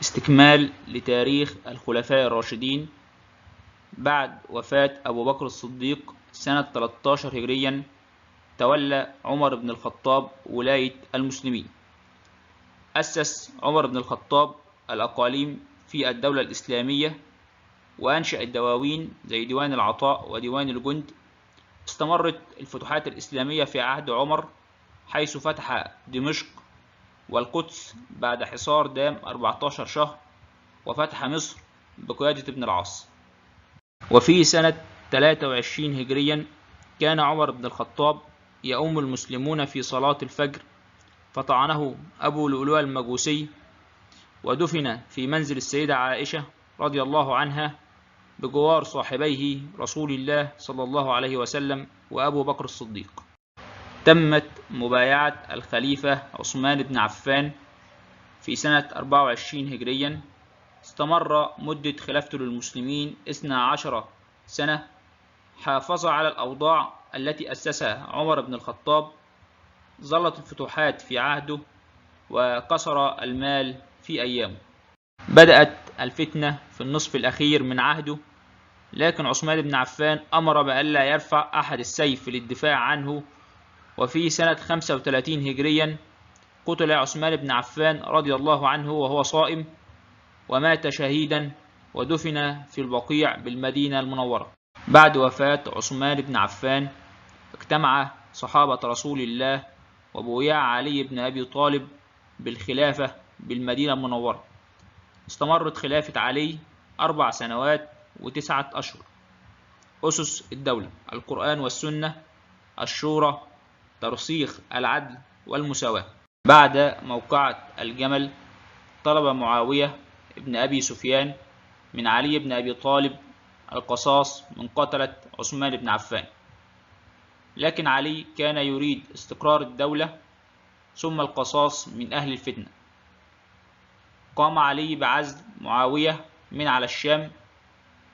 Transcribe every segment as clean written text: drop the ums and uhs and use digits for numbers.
استكمال لتاريخ الخلفاء الراشدين بعد وفاة أبو بكر الصديق سنة 13 هجريا. تولى عمر بن الخطاب ولاية المسلمين. أسس عمر بن الخطاب الأقاليم في الدولة الإسلامية، وأنشأ الدواوين زي ديوان العطاء وديوان الجند. استمرت الفتوحات الإسلامية في عهد عمر، حيث فتح دمشق والقدس بعد حصار دام 14 شهر، وفتح مصر بقيادة ابن العاص. وفي سنة 23 هجريا كان عمر بن الخطاب يؤم المسلمون في صلاة الفجر، فطعنه أبو لؤلؤة المجوسي، ودفن في منزل السيدة عائشة رضي الله عنها بجوار صاحبيه رسول الله صلى الله عليه وسلم وأبو بكر الصديق. تمت مبايعة الخليفة عثمان بن عفان في سنة 24 هجريا. استمر مدة خلافته للمسلمين 12 سنة، حافظ على الأوضاع التي أسسها عمر بن الخطاب. ظلت الفتوحات في عهده، وكسر المال في أيامه. بدأت الفتنة في النصف الأخير من عهده، لكن عثمان بن عفان أمر بألا يرفع أحد السيف للدفاع عنه. وفي سنة 35 هجريا قتل عثمان بن عفان رضي الله عنه وهو صائم، ومات شهيدا، ودفن في البقيع بالمدينة المنورة. بعد وفاة عثمان بن عفان اجتمع صحابة رسول الله وبويع علي بن أبي طالب بالخلافة بالمدينة المنورة. استمرت خلافة علي 4 سنوات و9 أشهر. أسس الدولة: القرآن والسنة، الشورى، ترسيخ العدل والمساواة. بعد موقعة الجمل طلب معاوية ابن أبي سفيان من علي بن أبي طالب القصاص من قتلة عثمان بن عفان، لكن علي كان يريد استقرار الدولة ثم القصاص من أهل الفتنة. قام علي بعزل معاوية من على الشام،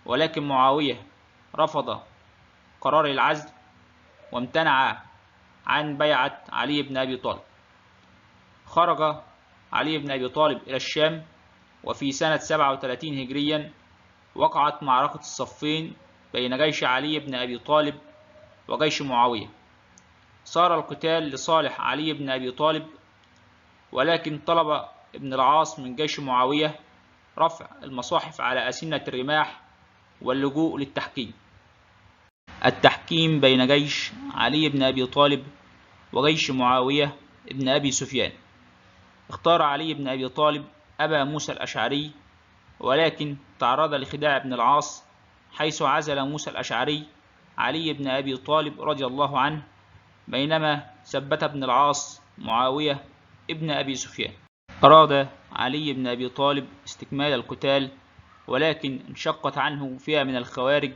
ولكن معاوية رفض قرار العزل وامتنع عن بيعة علي بن أبي طالب. خرج علي بن أبي طالب إلى الشام، وفي سنة 37 هجريا وقعت معركة الصفين بين جيش علي بن أبي طالب وجيش معاوية. صار القتال لصالح علي بن أبي طالب، ولكن طلب ابن العاص من جيش معاوية رفع المصاحف على أسنة الرماح واللجوء للتحكيم. التحكيم بين جيش علي بن أبي طالب وجيش معاوية بن أبي سفيان. اختار علي بن أبي طالب أبا موسى الأشعري، ولكن تعرض لخداع ابن العاص، حيث عزل موسى الأشعري علي بن أبي طالب رضي الله عنه، بينما ثبت ابن العاص معاوية ابن أبي سفيان. أراد علي بن أبي طالب استكمال القتال، ولكن انشقت عنه فئة من الخوارج.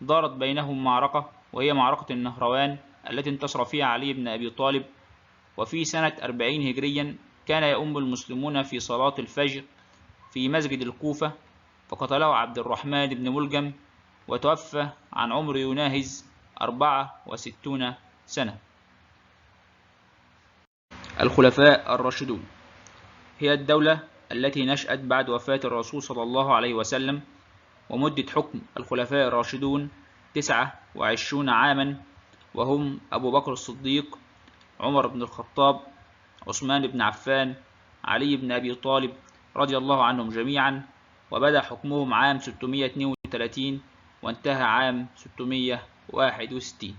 دارت بينهم معركة، وهي معركة النهروان، التي انتصر فيها علي بن أبي طالب. وفي سنة 40 هجريا كان يؤم المسلمون في صلاة الفجر في مسجد الكوفة، فقتله عبد الرحمن بن ملجم، وتوفى عن عمر يناهز 64 سنة. الخلفاء الراشدون هي الدولة التي نشأت بعد وفاة الرسول صلى الله عليه وسلم، ومدة حكم الخلفاء الراشدون 29 عاما، وهم أبو بكر الصديق، عمر بن الخطاب، عثمان بن عفان، علي بن أبي طالب رضي الله عنهم جميعا. وبدأ حكمهم عام 632 وانتهى عام 661.